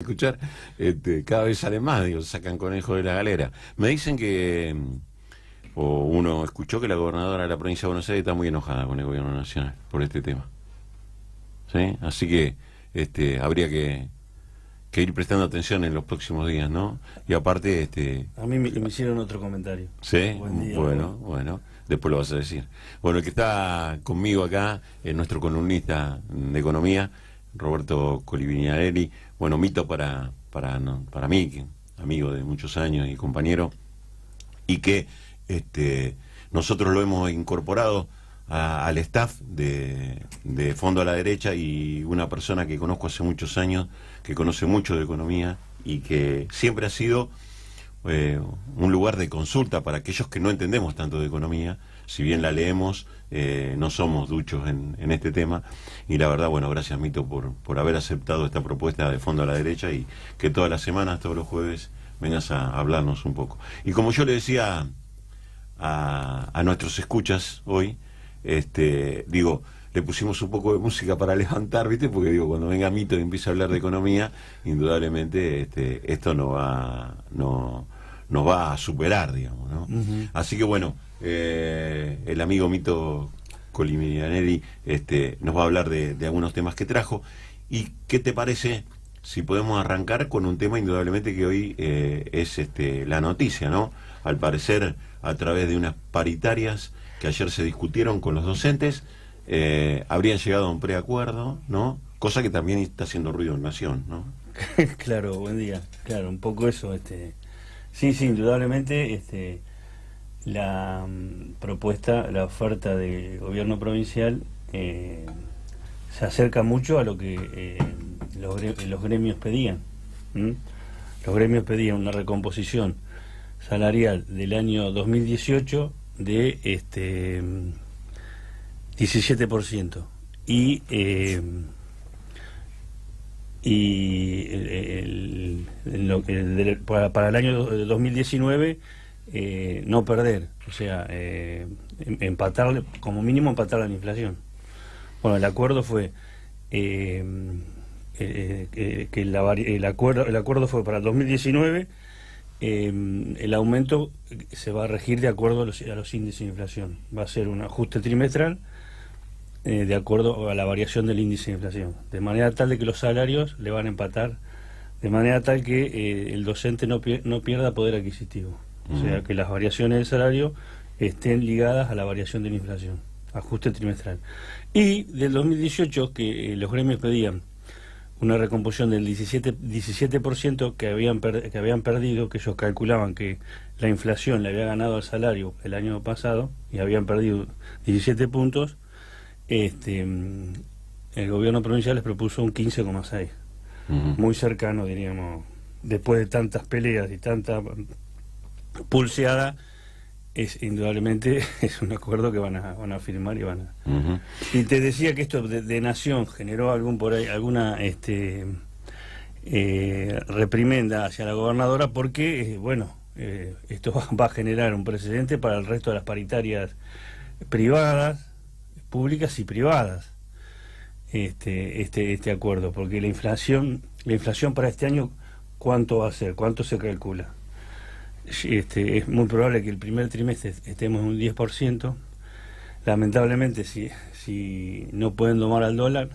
escuchar, cada vez salen más, digo, sacan conejos de la galera. Me dicen que, o uno escuchó que la gobernadora de la provincia de Buenos Aires está muy enojada con el gobierno nacional por este tema. ¿Sí? Así que habría que ir prestando atención en los próximos días, ¿no? Y aparte, A mí me hicieron otro comentario. sí, Buen día, bueno, después lo vas a decir. Bueno, el que está conmigo acá es nuestro columnista de economía, Roberto Colivinarelli. Bueno, mito para mí, amigo de muchos años y compañero, y que nosotros lo hemos incorporado al staff de Fondo a la Derecha, y una persona que conozco hace muchos años, que conoce mucho de economía y que siempre ha sido un lugar de consulta para aquellos que no entendemos tanto de economía. Si bien la leemos, no somos duchos en este tema, y la verdad, bueno, gracias, Mito, por haber aceptado esta propuesta de Fondo a la Derecha, y que todas las semanas, todos los jueves, vengas a hablarnos un poco. Y como yo le decía a nuestros escuchas hoy, digo, le pusimos un poco de música para levantar, ¿viste? Porque digo, cuando venga Mito y empiece a hablar de economía, indudablemente esto nos va a superar, digamos, ¿no? Así que bueno, el amigo Mito Colivinarelli nos va a hablar de algunos temas que trajo. ¿Y qué te parece si podemos arrancar con un tema indudablemente que hoy es la noticia, ¿no? Al parecer, a través de unas paritarias que ayer se discutieron con los docentes, habrían llegado a un preacuerdo, ¿no? Cosa que también está haciendo ruido en Nación, ¿no? Claro, buen día. Claro, un poco eso. Sí, indudablemente, la propuesta, la oferta del gobierno provincial se acerca mucho a lo que los gremios pedían. Los gremios pedían una recomposición salarial del año 2018 de 17%, para el año 2019 no perder, o sea, empatar, como mínimo empatar la inflación. Bueno, el acuerdo fue que el acuerdo fue para el 2019. El aumento se va a regir de acuerdo a los índices de inflación. Va a ser un ajuste trimestral de acuerdo a la variación del índice de inflación, de manera tal de que los salarios le van a empatar, de manera tal que el docente no pierda poder adquisitivo. O sea, que las variaciones del salario estén ligadas a la variación de la inflación, ajuste trimestral. Y del 2018, que los gremios pedían una recomposición del 17% que habían perdido, que ellos calculaban que la inflación le había ganado al salario el año pasado y habían perdido 17 puntos. El gobierno provincial les propuso un 15,6, muy cercano, diríamos, después de tantas peleas y tanta pulseada. Indudablemente es un acuerdo que van a firmar y van a... Y te decía que esto de Nación generó alguna reprimenda hacia la gobernadora, porque esto va a generar un precedente para el resto de las paritarias privadas, públicas y privadas, este acuerdo, porque la inflación para este año, ¿cuánto va a ser? ¿Cuánto se calcula? Es muy probable que el primer trimestre estemos en un 10%. Lamentablemente, si no pueden domar al dólar,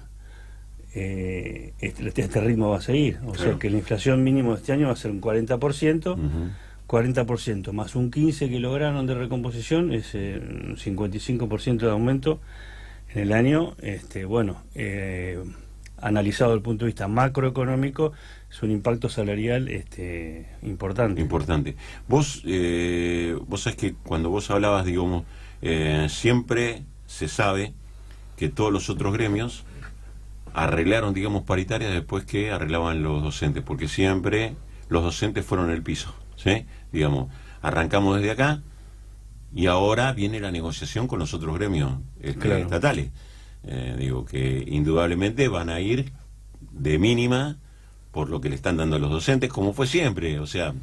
este ritmo va a seguir. O sea que la inflación mínimo de este año va a ser un 40%, 40% más un 15% que lograron de recomposición, es un 55% de aumento en el año. Analizado desde el punto de vista macroeconómico, es un impacto salarial importante. Importante. Vos sabés que cuando vos hablabas, digamos, siempre se sabe que todos los otros gremios arreglaron, digamos, paritarias después que arreglaban los docentes, porque siempre los docentes fueron el piso, ¿sí? Digamos, arrancamos desde acá y ahora viene la negociación con los otros gremios estatales. Digo que indudablemente van a ir de mínima por lo que le están dando a los docentes, como fue siempre. O sea,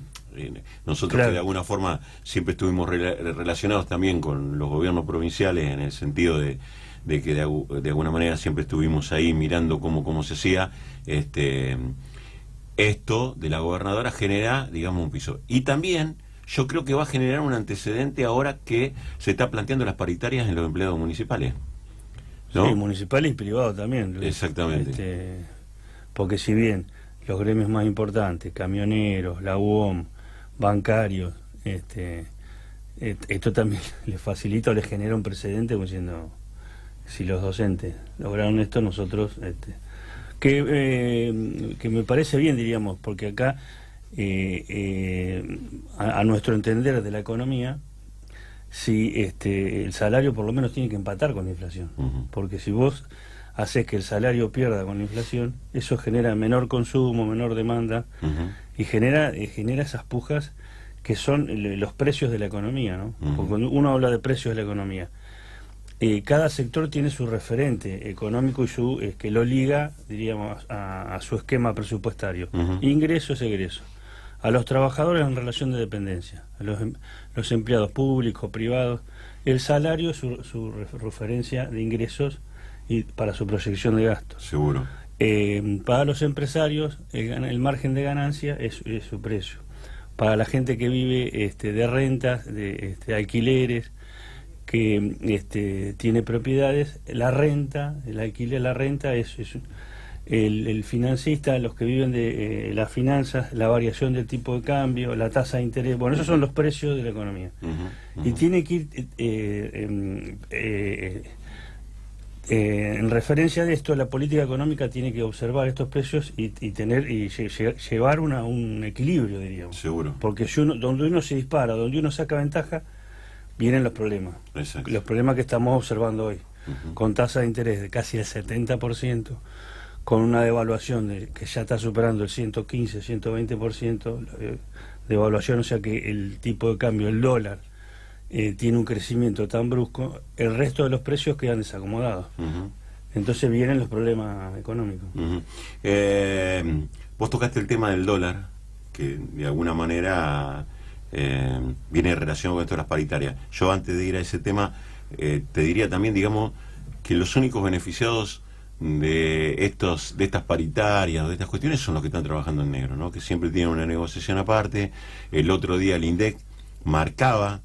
nosotros que de alguna forma siempre estuvimos relacionados también con los gobiernos provinciales, en el sentido de que de alguna manera siempre estuvimos ahí mirando cómo se hacía. esto de la gobernadora genera, digamos, un piso. Y también yo creo que va a generar un antecedente ahora que se está planteando las paritarias en los empleados municipales, ¿no? Sí, municipales y privados también, Luis. Exactamente. Porque si bien los gremios más importantes, camioneros, la UOM, bancarios, esto también les facilita o les genera un precedente como diciendo, si los docentes lograron esto, nosotros... que me parece bien, diríamos, porque acá, a nuestro entender de la economía, si el salario por lo menos tiene que empatar con la inflación, porque si vos haces que el salario pierda con la inflación, eso genera menor consumo, menor demanda, y genera esas pujas que son los precios de la economía, ¿no? Porque cuando uno habla de precios de la economía, cada sector tiene su referente económico y que lo liga, diríamos, a su esquema presupuestario. Ingresos, egresos. A los trabajadores en relación de dependencia, a los empleados públicos, privados. El salario es su referencia de ingresos y para su proyección de gastos. Seguro. Para los empresarios, el margen de ganancia es su precio. Para la gente que vive de rentas, de alquileres, que tiene propiedades, la renta, el alquiler, la renta es el financista, los que viven de las finanzas, la variación del tipo de cambio, la tasa de interés. Bueno, esos son los precios de la economía. Y tiene que ir en referencia de esto, la política económica tiene que observar estos precios y llevar un equilibrio, diríamos. Seguro. Porque donde uno se dispara, donde uno saca ventaja, vienen los problemas. Exacto. Los problemas que estamos observando hoy, con tasa de interés de casi el 70%, con una devaluación que ya está superando el 115, 120% de devaluación, o sea que el tipo de cambio, el dólar, tiene un crecimiento tan brusco, el resto de los precios quedan desacomodados. Entonces vienen los problemas económicos. Vos tocaste el tema del dólar, que de alguna manera viene en relación con esto de las paritarias. Yo antes de ir a ese tema, te diría también, digamos, que los únicos beneficiados de estas paritarias, de estas cuestiones, son los que están trabajando en negro, ¿no? Que siempre tienen una negociación aparte. El otro día el INDEC marcaba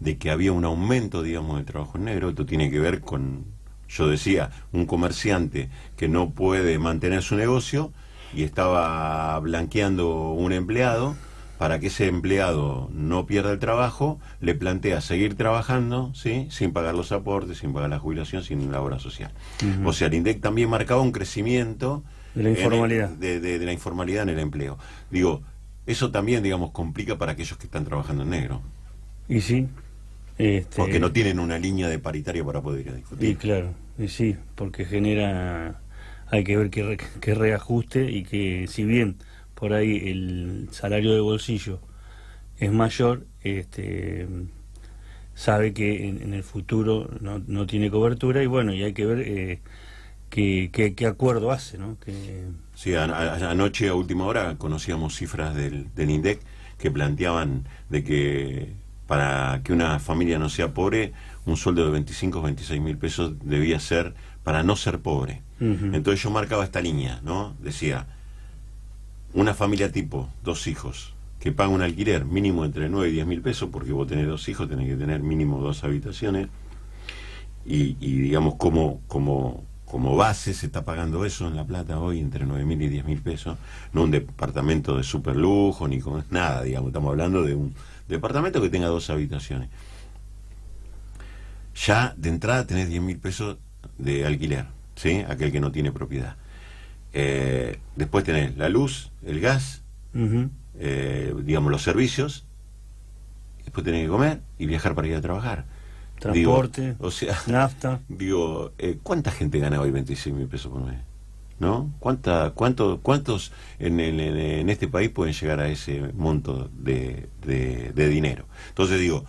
de que había un aumento, digamos, del trabajo en negro. Esto tiene que ver con, yo decía, un comerciante que no puede mantener su negocio y estaba blanqueando un empleado. Para que ese empleado no pierda el trabajo, le plantea seguir trabajando, ¿sí?, sin pagar los aportes, sin pagar la jubilación, sin la obra social. O sea, el INDEC también marcaba un crecimiento de la informalidad. De la informalidad en el empleo. Digo, eso también, digamos, complica para aquellos que están trabajando en negro. Y sí. Porque no tienen una línea de paritaria para poder ir a discutir. Y claro, y sí, porque hay que ver qué reajuste, y que si bien por ahí el salario de bolsillo es mayor, sabe que en el futuro no tiene cobertura, y bueno, y hay que ver qué acuerdo hace, ¿no? Sí, anoche a última hora conocíamos cifras del INDEC que planteaban de que para que una familia no sea pobre, un sueldo de 25 o 26 mil pesos debía ser para no ser pobre. Entonces yo marcaba esta línea, ¿no? Decía, una familia tipo, 2 hijos, que paga un alquiler mínimo entre 9 y 10 mil pesos, porque vos tenés 2 hijos, tenés que tener mínimo 2 habitaciones, y digamos, como base se está pagando eso en La Plata hoy, entre 9 mil y 10 mil pesos, no un departamento de super lujo, ni con nada, digamos, estamos hablando de un departamento que tenga 2 habitaciones. Ya de entrada tenés 10 mil pesos de alquiler, ¿sí?, aquel que no tiene propiedad. Después tenés la luz, el gas, digamos, los servicios, después tenés que comer y viajar para ir a trabajar. Transporte, digo, o sea, nafta. Digo, ¿cuánta gente gana hoy 26 mil pesos por mes? ¿No? ¿Cuántos en este país pueden llegar a ese monto de dinero? Entonces digo,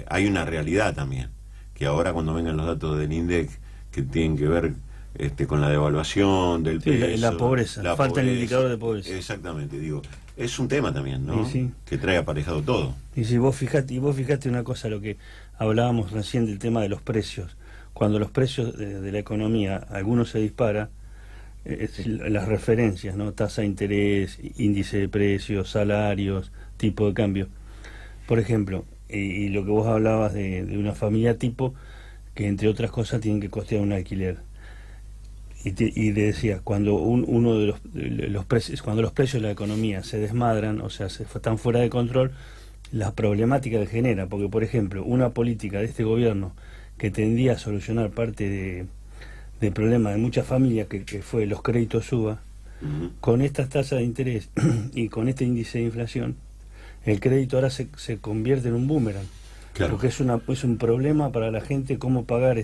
hay una realidad también, que ahora cuando vengan los datos del INDEC que tienen que ver con la devaluación del peso, la pobreza, falta el indicador de pobreza. Exactamente, digo, es un tema también, ¿no? Sí. Que trae aparejado todo. Y si vos fijate una cosa, lo que hablábamos recién del tema de los precios. Cuando los precios de la economía, algunos se dispara, las referencias, ¿no? Tasa de interés, índice de precios, salarios, tipo de cambio. Por ejemplo, y lo que vos hablabas de una familia tipo que entre otras cosas tienen que costear un alquiler. Y te decía, cuando uno de los precios, cuando los precios de la economía se desmadran, o sea, están fuera de control, la problemática que genera, porque por ejemplo, una política de este gobierno que tendía a solucionar parte del problema de muchas familias, que fue los créditos suba, con estas tasas de interés y con este índice de inflación, el crédito ahora se convierte en un boomerang. Claro. Porque es un problema para la gente cómo pagar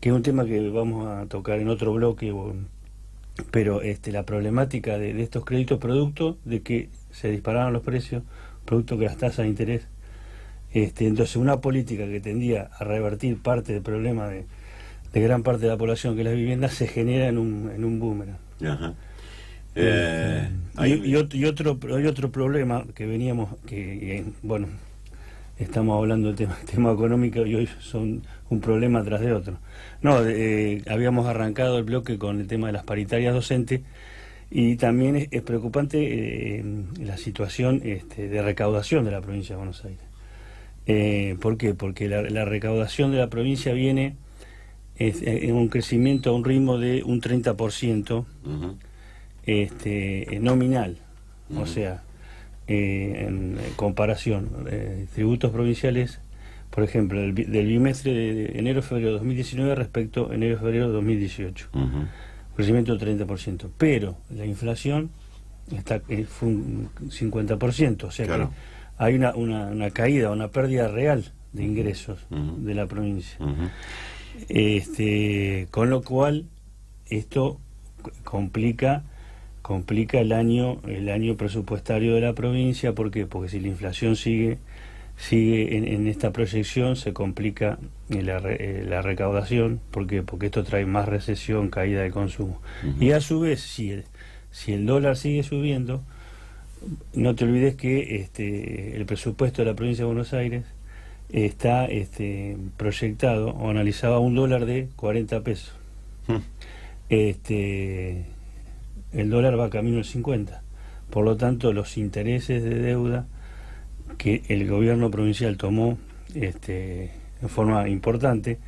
que es un tema que vamos a tocar en otro bloque, pero la problemática de estos créditos producto de que se dispararon los precios, producto que las tasas de interés, entonces una política que tendía a revertir parte del problema de gran parte de la población, que es la vivienda, se genera en un boomerang. Ajá. Hay otro problema que veníamos, bueno, estamos hablando del tema económico y hoy son un problema tras de otro. No, habíamos arrancado el bloque con el tema de las paritarias docentes y también es preocupante la situación de recaudación de la provincia de Buenos Aires. ¿Por qué? Porque la recaudación de la provincia viene en un crecimiento a un ritmo de un 30%, nominal, o sea, en comparación, tributos provinciales, por ejemplo, del bimestre de enero-febrero de 2019 respecto a enero-febrero de 2018. Crecimiento del 30%. Pero la inflación fue un 50%, o sea claro, que hay una caída, una pérdida real de ingresos de la provincia. Con lo cual, esto complica el año presupuestario de la provincia. ¿Por qué? Porque si la inflación sigue en esta proyección, se complica la recaudación. ¿Por qué? Porque esto trae más recesión, caída del consumo. Y a su vez, si el dólar sigue subiendo, no te olvides que el presupuesto de la provincia de Buenos Aires está proyectado o analizado a $1 de 40 pesos. El dólar va camino al 50. Por lo tanto, los intereses de deuda que el gobierno provincial tomó en forma importante,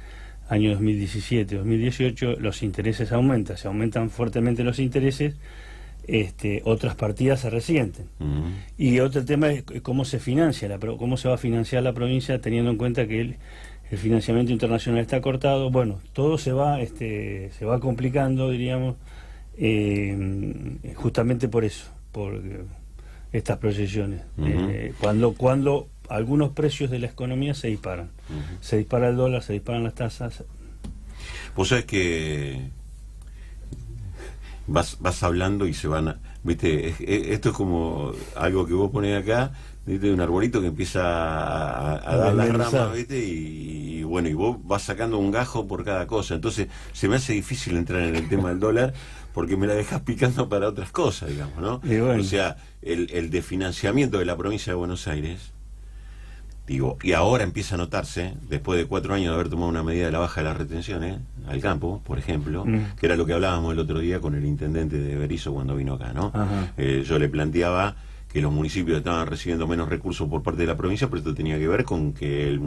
año 2017-2018, los intereses aumentan, se aumentan fuertemente los intereses, otras partidas se resienten. Y otro tema es cómo se financia, cómo se va a financiar la provincia, teniendo en cuenta que el financiamiento internacional está cortado. Bueno, todo se va complicando, diríamos, justamente por eso, por estas proyecciones. Cuando algunos precios de la economía se disparan, se dispara el dólar, se disparan las tasas. Vos sabés que vas hablando y se van viste, esto es como algo que vos ponés acá, viste, un arbolito que empieza a dar las ramas, viste, y bueno, y vos vas sacando un gajo por cada cosa. Entonces se me hace difícil entrar en el tema del dólar porque me la dejas picando para otras cosas, digamos, ¿no? Bueno. O sea, el desfinanciamiento de la provincia de Buenos Aires, digo, y ahora empieza a notarse, después de 4 años de haber tomado una medida de la baja de las retenciones al campo, por ejemplo, que era lo que hablábamos el otro día con el intendente de Berisso cuando vino acá, ¿no? Yo le planteaba que los municipios estaban recibiendo menos recursos por parte de la provincia, pero esto tenía que ver con que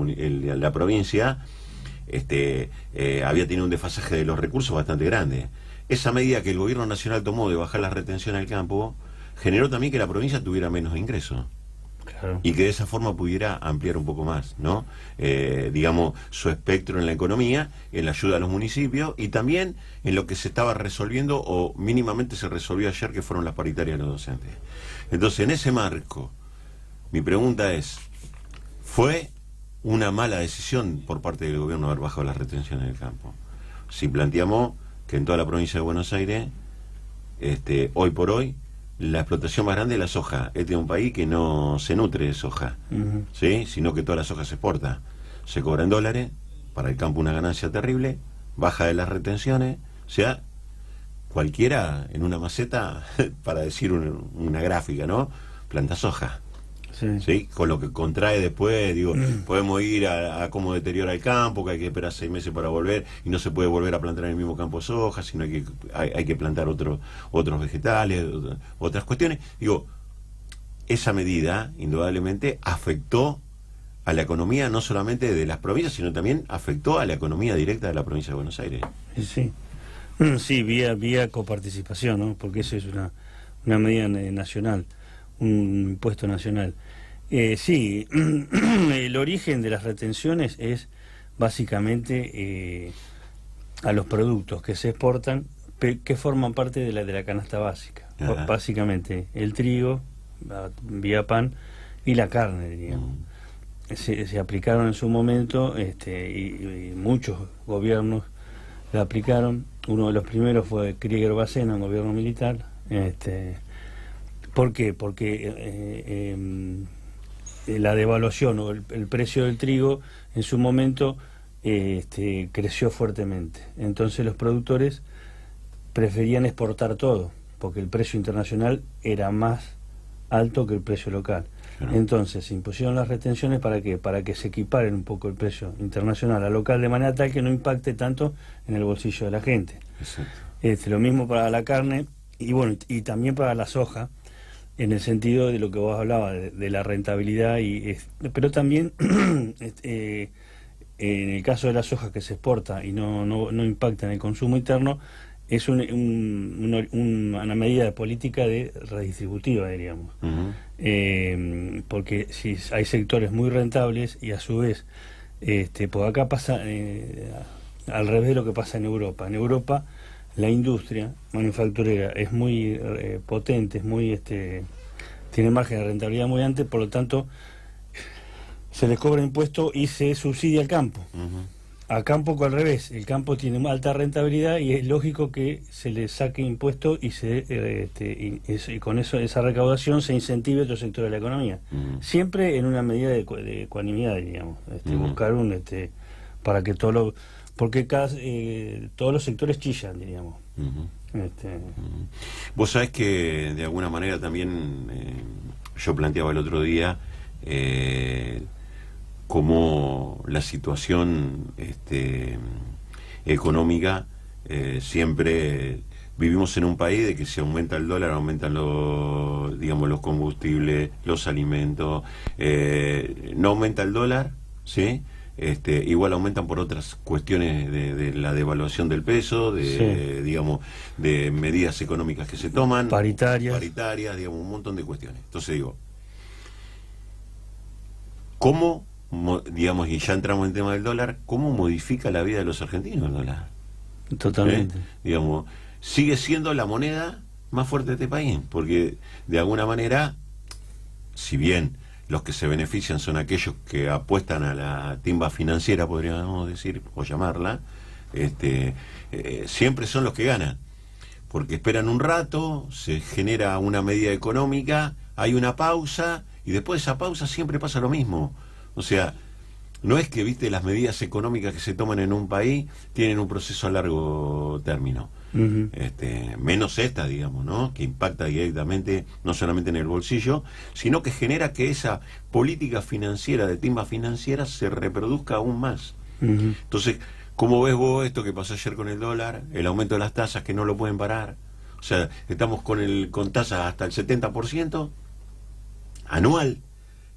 la provincia había tenido un desfasaje de los recursos bastante grande. Esa medida que el gobierno nacional tomó de bajar las retenciones al campo generó también que la provincia tuviera menos ingresos. Claro. Y que de esa forma pudiera ampliar un poco más, ¿no? Digamos, su espectro en la economía, en la ayuda a los municipios y también en lo que se estaba resolviendo o mínimamente se resolvió ayer, que fueron las paritarias de los docentes. Entonces, en ese marco, mi pregunta es, ¿fue una mala decisión por parte del gobierno haber bajado las retenciones del campo? Si planteamos que en toda la provincia de Buenos Aires, hoy por hoy, la explotación más grande es la soja. Este es un país que no se nutre de soja, ¿sí? Sino que toda la soja se exporta. Se cobra en dólares, para el campo una ganancia terrible, baja de las retenciones, o sea, cualquiera en una maceta, para decir una gráfica, ¿no? Planta soja. Sí. ¿sí? Con lo que contrae después, digo, podemos ir a cómo deteriora el campo, que hay que esperar 6 meses para volver, y no se puede volver a plantar en el mismo campo soja, sino hay que plantar otros vegetales, otras cuestiones. Digo, esa medida, indudablemente, afectó a la economía no solamente de las provincias, sino también afectó a la economía directa de la provincia de Buenos Aires. Sí, sí, vía coparticipación, ¿no? Porque eso es una medida nacional, un impuesto nacional. Sí, el origen de las retenciones es básicamente a los productos que se exportan, que forman parte de la canasta básica. Ajá. Básicamente el trigo, vía pan, y la carne, digamos. Se aplicaron en su momento, y muchos gobiernos la aplicaron. Uno de los primeros fue Krieger Bacena, un gobierno militar. ¿Por qué? Porque la devaluación o el precio del trigo en su momento creció fuertemente. Entonces los productores preferían exportar todo, porque el precio internacional era más alto que el precio local. Claro. Entonces se impusieron las retenciones ¿para qué? Para que se equiparen un poco el precio internacional al local, de manera tal que no impacte tanto en el bolsillo de la gente. Lo mismo para la carne y bueno, y también para la soja, en el sentido de lo que vos hablabas de la rentabilidad, pero también en el caso de la soja que se exporta y no impacta en el consumo interno, es una medida de política redistributiva, diríamos. Porque si hay sectores muy rentables y a su vez, pues acá pasa al revés de lo que pasa en Europa. En Europa la industria manufacturera es muy potente, es muy tiene margen de rentabilidad muy alto, por lo tanto se les cobra impuesto y se subsidia al campo. Acá un poco al revés, el campo tiene alta rentabilidad y es lógico que se le saque impuesto y y con eso, esa recaudación se incentive otro sector de la economía. Siempre en una medida de ecuanimidad, diríamos, buscar para que porque todos los sectores chillan, diríamos. Vos sabés que de alguna manera también yo planteaba el otro día cómo la situación económica siempre vivimos en un país de que si aumenta el dólar aumentan los combustibles, los alimentos, no aumenta el dólar, ¿sí? Igual aumentan por otras cuestiones de la devaluación del peso, de medidas económicas que se toman, paritarias, digamos, un montón de cuestiones. Entonces digo, ¿cómo, digamos, y ya entramos en el tema del dólar, cómo modifica la vida de los argentinos el dólar? Totalmente. Digamos, sigue siendo la moneda más fuerte de este país, porque de alguna manera, si bien los que se benefician son aquellos que apuestan a la timba financiera, podríamos decir, o llamarla, siempre son los que ganan, porque esperan un rato, se genera una medida económica, hay una pausa, y después de esa pausa siempre pasa lo mismo. O sea, no es que, viste, las medidas económicas que se toman en un país tienen un proceso a largo término. Menos esta, digamos, ¿no? Que impacta directamente no solamente en el bolsillo, sino que genera que esa política financiera de timba financiera se reproduzca aún más. Entonces, ¿cómo ves vos esto que pasó ayer con el dólar? El aumento de las tasas que no lo pueden parar. O sea, estamos con tasas hasta el 70% anual,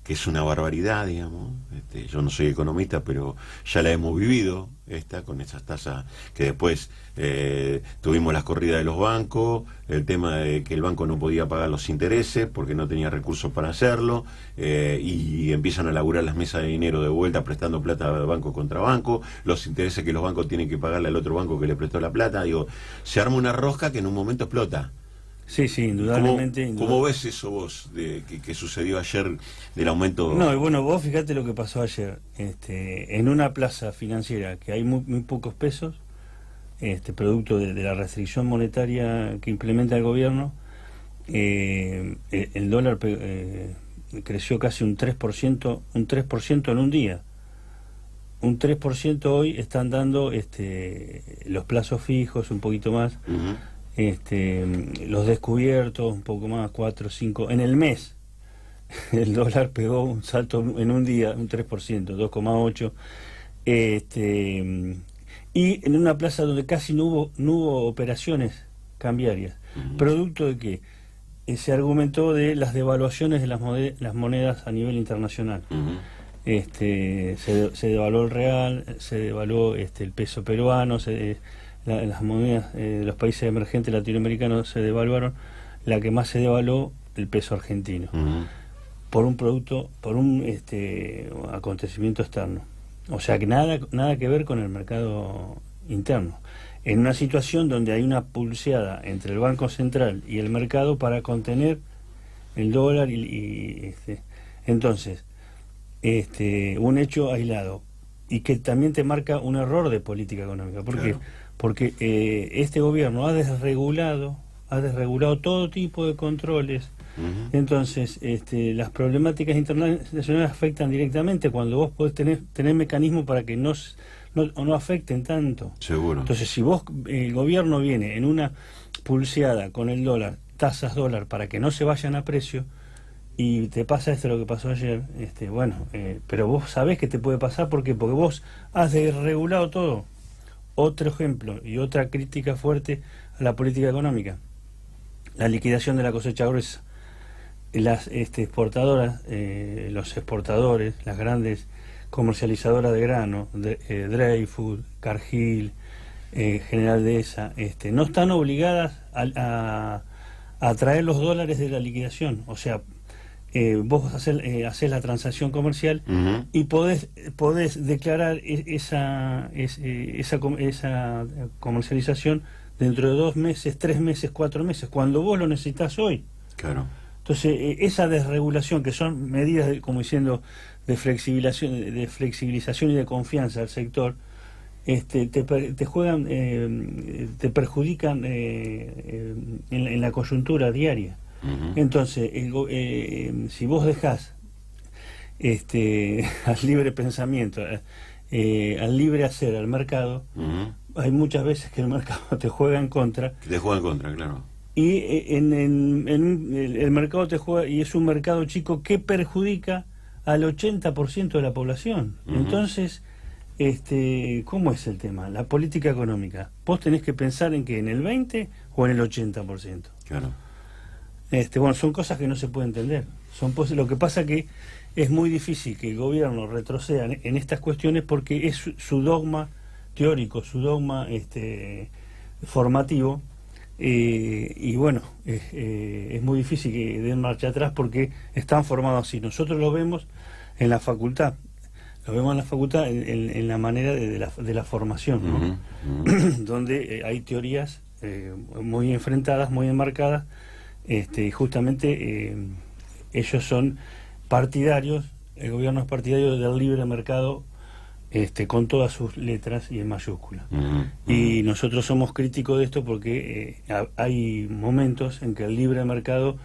que es una barbaridad, digamos. Yo no soy economista, pero ya la hemos vivido, con esas tasas que después tuvimos las corridas de los bancos, el tema de que el banco no podía pagar los intereses porque no tenía recursos para hacerlo, y empiezan a laburar las mesas de dinero de vuelta prestando plata a banco contra banco, los intereses que los bancos tienen que pagarle al otro banco que le prestó la plata. Digo, se arma una rosca que en un momento explota. Sí, indudablemente. ¿Cómo ves eso vos, que sucedió ayer, del aumento? No, y bueno, vos fíjate lo que pasó ayer. En una plaza financiera que hay muy pocos pesos, producto de la restricción monetaria que implementa el gobierno, el dólar creció casi un 3% en un día. Un 3% hoy están dando los plazos fijos, un poquito más. Los descubiertos un poco más, 4 o 5 en el mes. el dólar pegó un salto en un día, un 3%, 2,8%. Y en una plaza donde casi no hubo operaciones cambiarias. ¿Producto de qué? Se argumentó de las devaluaciones de las monedas a nivel internacional. Se devaluó el real, se devaluó el peso peruano, las monedas de los países emergentes latinoamericanos se devaluaron. La que más se devaluó, el peso argentino, por un acontecimiento externo. O sea que nada que ver con el mercado interno. En una situación donde hay una pulseada entre el Banco Central y el mercado para contener el dólar entonces, un hecho aislado y que también te marca un error de política económica. ¿Por qué? Porque este gobierno ha desregulado todo tipo de controles. Entonces, las problemáticas internacionales afectan directamente cuando vos podés tener mecanismos para que no afecten tanto. Seguro. Entonces, si el gobierno viene en una pulseada con el dólar, tasas dólar, para que no se vayan a precio, y te pasa lo que pasó ayer, pero vos sabés que te puede pasar. ¿Por qué? Porque vos has desregulado todo. Otro ejemplo y otra crítica fuerte a la política económica: la liquidación de la cosecha gruesa. Las exportadoras, los exportadores, las grandes comercializadoras de grano, Dreyfus, Cargill, General Dehesa, no están obligadas a traer los dólares de la liquidación. O sea, vos hacés la transacción comercial y podés declarar esa comercialización dentro de 2 meses, 3 meses, 4 meses, cuando vos lo necesitas hoy. Claro. Entonces, esa desregulación, que son medidas, como diciendo, de flexibilización y de confianza al sector, te juegan, te perjudican en la coyuntura diaria. Entonces, si vos dejás al libre pensamiento, al libre hacer, al mercado, hay muchas veces que el mercado te juega en contra. Te juega en contra, claro. Y el mercado te juega, y es un mercado chico que perjudica al 80% de la población. Entonces, ¿cómo es el tema? La política económica. Vos tenés que pensar en que en el 20 o en el 80%. Claro. Son cosas que no se puede entender. Lo que pasa que es muy difícil que el gobierno retroceda en estas cuestiones, porque es su dogma teórico, su dogma formativo. Es muy difícil que den marcha atrás porque están formados así. Nosotros lo vemos en la facultad, en la manera de la formación, ¿no? Donde hay teorías muy enfrentadas, muy enmarcadas, y justamente ellos son partidarios, el gobierno es partidario del libre mercado, con todas sus letras y en mayúsculas. Y nosotros somos críticos de esto porque hay momentos en que el libre mercado,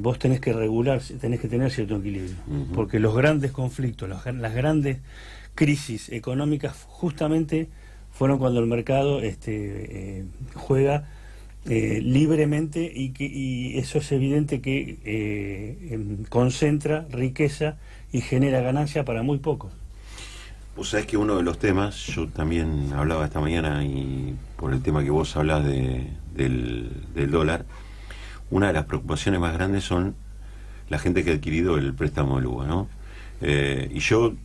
vos tenés que regular, tenés que tener cierto equilibrio, porque los grandes conflictos, las grandes crisis económicas justamente fueron cuando el mercado juega libremente, y eso es evidente que concentra riqueza y genera ganancia para muy pocos. Vos sabés que uno de los temas, yo también hablaba esta mañana, y por el tema que vos hablás del dólar, una de las preocupaciones más grandes son la gente que ha adquirido el préstamo del UBA, ¿no? Y yo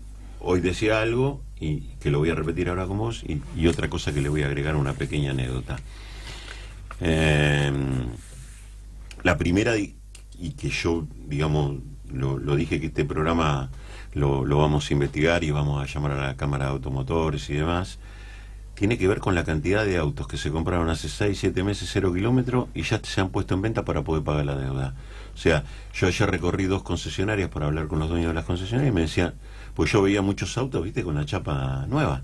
hoy decía algo, y que lo voy a repetir ahora con vos, y otra cosa que le voy a agregar, una pequeña anécdota. La primera, y que yo, digamos, lo dije, que este programa lo vamos a investigar y vamos a llamar a la Cámara de Automotores y demás, tiene que ver con la cantidad de autos que se compraron hace 6, 7 meses, 0 kilómetros, y ya se han puesto en venta para poder pagar la deuda. O sea, yo ayer recorrí 2 concesionarias para hablar con los dueños de las concesionarias, y me decían, pues yo veía muchos autos, viste, con la chapa nueva.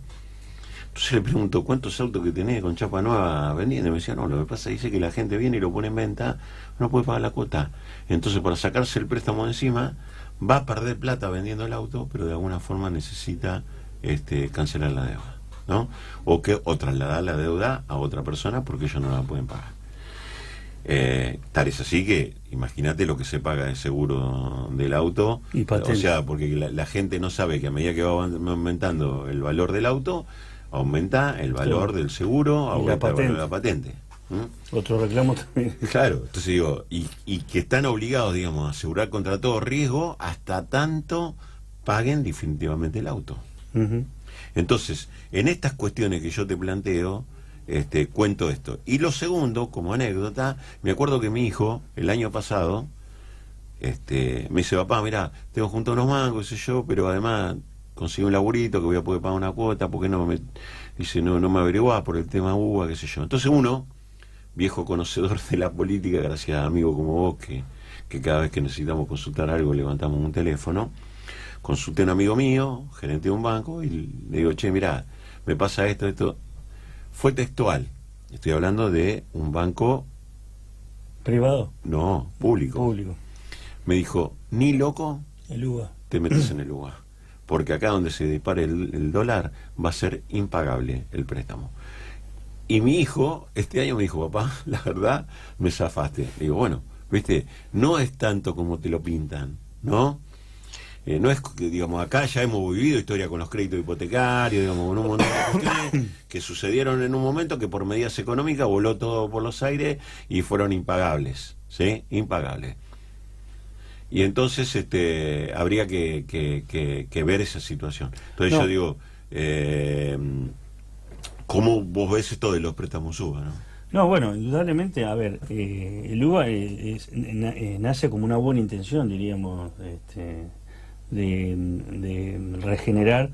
Entonces le pregunto, ¿cuántos autos que tenés con chapa nueva vendiendo? Y me decía, no, lo que pasa dice que la gente viene y lo pone en venta, no puede pagar la cuota. Entonces, para sacarse el préstamo de encima, va a perder plata vendiendo el auto, pero de alguna forma necesita cancelar la deuda, ¿no? O trasladar la deuda a otra persona porque ellos no la pueden pagar. Tal es así que imagínate lo que se paga de seguro del auto, Y patente. o sea, porque la gente no sabe que a medida que va aumentando el valor del auto, aumenta el valor Todo. del seguro, Y aumenta la el valor de patente. la patente. ¿Mm? Otro reclamo también. Claro, entonces digo, y que están obligados, digamos, a asegurar contra todo riesgo hasta tanto paguen definitivamente el auto. Ujú. Entonces, en estas cuestiones que yo te planteo, cuento esto. Y lo segundo, como anécdota, me acuerdo que mi hijo, el año pasado, me dice, papá, mirá, tengo junto unos mangos, qué sé yo, pero además consigo un laburito que voy a poder pagar una cuota, porque dice, no me averiguás por el tema UBA, qué sé yo. Entonces uno, viejo conocedor de la política, gracias a amigos como vos, que cada vez que necesitamos consultar algo levantamos un teléfono, consulté a un amigo mío, gerente de un banco, y le digo, che, mirá, me pasa esto. Fue textual. Estoy hablando de un banco, Privado, no, público. público. Me dijo, ni loco El UBA. te metes en el lugar. Porque acá donde se dispare el dólar va a ser impagable el préstamo. Y mi hijo, este año me dijo, papá, la verdad, me zafaste. Le digo, bueno, viste, no es tanto como te lo pintan, ¿no? No es que, digamos, acá ya hemos vivido historia con los créditos hipotecarios, digamos, con un montón de cuestiones que sucedieron en un momento que por medidas económicas voló todo por los aires y fueron impagables, ¿sí? Impagables. Y entonces habría que ver esa situación. Entonces No. yo digo, ¿cómo vos ves esto de los préstamos UBA, no? No, bueno, indudablemente, a ver, el UBA nace como una buena intención, diríamos, de regenerar,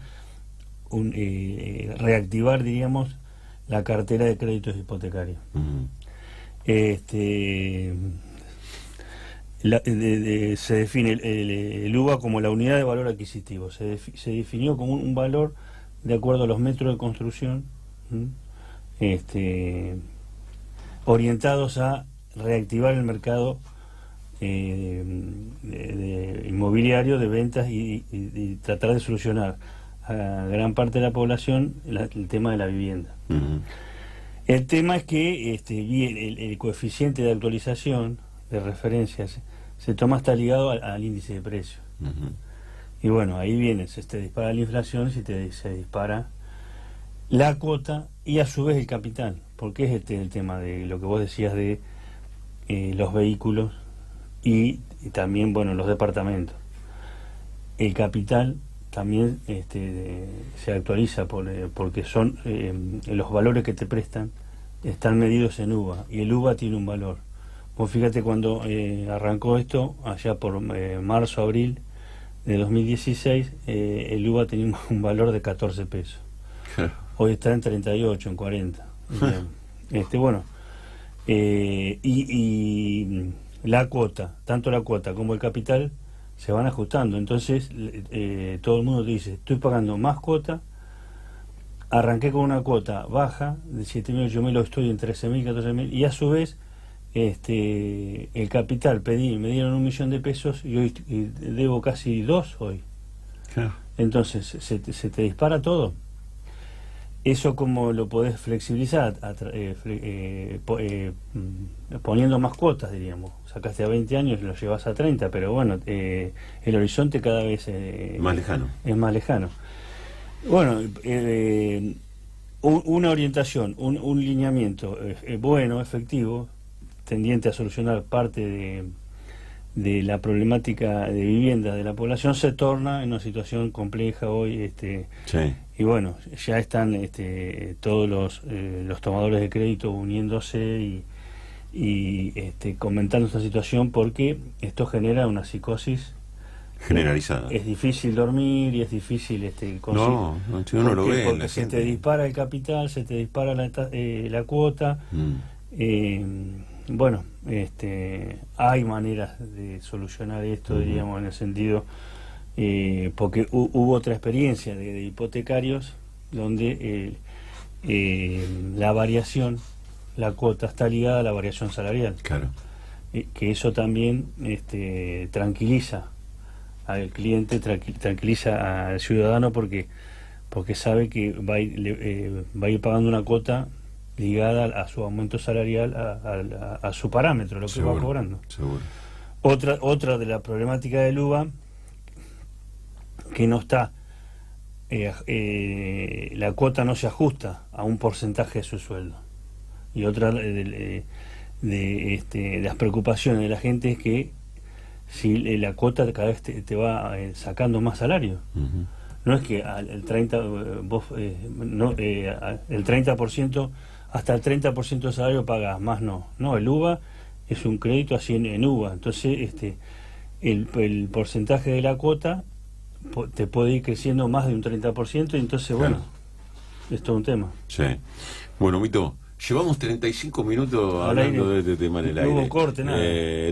reactivar, diríamos, la cartera de créditos hipotecarios. Mm. Se define el UBA como la unidad de valor adquisitivo. Se definió como un valor de acuerdo a los metros de construcción, orientados a reactivar el mercado inmobiliario de ventas y tratar de solucionar a gran parte de la población el tema de la vivienda. Mm. El tema es que el coeficiente de actualización de referencias se toma, está ligado al índice de precios. Mm. Y bueno, ahí viene, se te dispara la inflación, se dispara la cuota y a su vez el capital, porque es el tema de lo que vos decías de los vehículos y también, bueno, los departamentos. El capital también se actualiza porque son los valores que te prestan están medidos en UVA y el UVA tiene un valor. Vos fíjate cuando arrancó esto, allá por marzo, abril de 2016, el UVA tenía un valor de 14 pesos. Hoy está en 38, en 40. Bueno, y la cuota, tanto la cuota como el capital, se van ajustando. Entonces, todo el mundo te dice, estoy pagando más cuota, arranqué con una cuota baja, de 7.000, 8.000, estoy en 13.000, 14.000, y a su vez, el capital me dieron 1.000.000 de pesos y hoy debo casi 2 hoy. Claro. Entonces, se te dispara todo. Eso como lo podés flexibilizar, poniendo más cuotas, diríamos. Sacaste a 20 años y lo llevas a 30, pero bueno, el horizonte cada vez Más lejano. es más lejano. Bueno, una orientación, un lineamiento bueno, efectivo, tendiente a solucionar parte de la problemática de vivienda de la población, se torna en una situación compleja hoy. Sí. Y bueno, ya están todos los tomadores de crédito uniéndose y comentando esta situación, porque esto genera una psicosis Generalizada. Es difícil dormir y es difícil conseguir. No, si uno lo ve. Porque la se gente. te dispara el capital, se te dispara la cuota. Bueno, hay maneras de solucionar esto, diríamos, en el sentido, porque hubo otra experiencia de hipotecarios donde la variación, la cuota está ligada a la variación salarial. Claro. Que eso también tranquiliza al cliente, tranquiliza al ciudadano porque sabe que va a ir pagando una cuota ligada a su aumento salarial, a su parámetro, lo que va cobrando. Seguro. Otra de la problemática del UBA, que no está, la cuota no se ajusta a un porcentaje de su sueldo. Y otra de las preocupaciones de la gente es que si la cuota cada vez te va sacando más salario. Uh-huh. No es que el 30%, hasta el 30% de salario pagas, más no. No, el UBA es un crédito así en UBA. Entonces, el porcentaje de la cuota te puede ir creciendo más de un 30%, y entonces, bueno, es todo un tema. Sí. Bueno, Mito, llevamos 35 minutos hablando de este tema en el aire. No hubo corte, nada.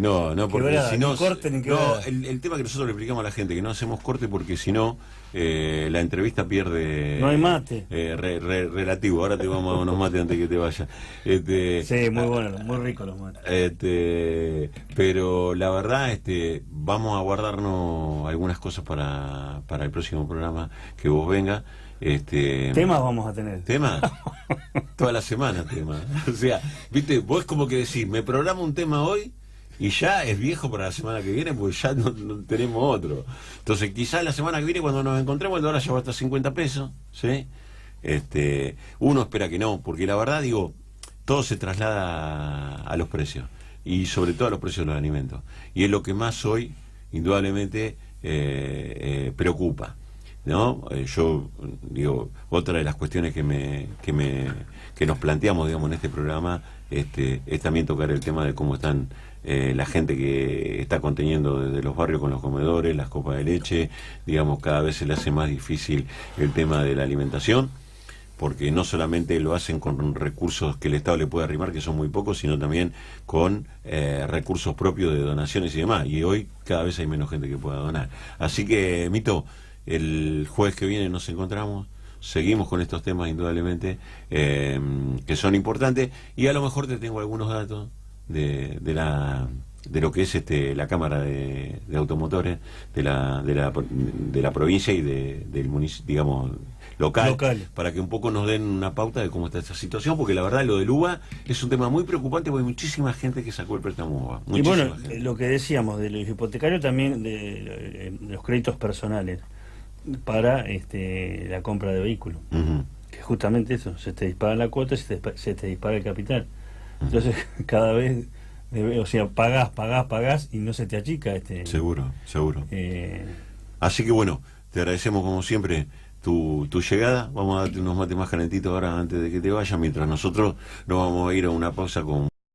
No, porque si no... No, el tema que nosotros le explicamos a la gente, que no hacemos corte porque si no, la entrevista pierde... No hay mate. Relativo. Ahora te vamos a unos mates antes que te vayas. Sí, muy bueno, muy rico los mates. Pero la verdad, vamos a guardarnos algunas cosas para el próximo programa que vos vengas. Temas vamos a tener. ¿Temas? Toda la semana temas. O sea, viste, vos como que decís, me programo un tema hoy y ya es viejo para la semana que viene, porque ya no tenemos otro. Entonces quizás la semana que viene, cuando nos encontremos, el dólar ya va a estar 50 pesos, ¿sí? Uno espera que no, porque la verdad, digo, todo se traslada a los precios, y sobre todo a los precios de los alimentos, y es lo que más hoy indudablemente preocupa, ¿no? Yo digo, otra de las cuestiones que nos planteamos, digamos, en este programa, es también tocar el tema de cómo están la gente que está conteniendo desde los barrios con los comedores, las copas de leche. Digamos, cada vez se le hace más difícil el tema de la alimentación, porque no solamente lo hacen con recursos que el Estado le puede arrimar, que son muy pocos, sino también con recursos propios de donaciones y demás, y hoy cada vez hay menos gente que pueda donar. Así que, Mito, el jueves que viene nos encontramos, seguimos con estos temas indudablemente, que son importantes, y a lo mejor te tengo algunos datos de lo que es la Cámara de Automotores de la provincia y del municipio, digamos, local, para que un poco nos den una pauta de cómo está esta situación, porque la verdad lo del UBA es un tema muy preocupante, porque hay muchísima gente que sacó el préstamo UBA. Y bueno, lo que decíamos de los hipotecarios, también de los créditos personales para la compra de vehículos, uh-huh. Que justamente eso, se te dispara la cuota y se te dispara el capital. Entonces, cada vez, o sea, pagás y no se te achica. Seguro. Así que bueno, te agradecemos como siempre tu llegada. Vamos a darte unos mates más calentitos ahora antes de que te vayas, mientras nosotros nos vamos a ir a una pausa con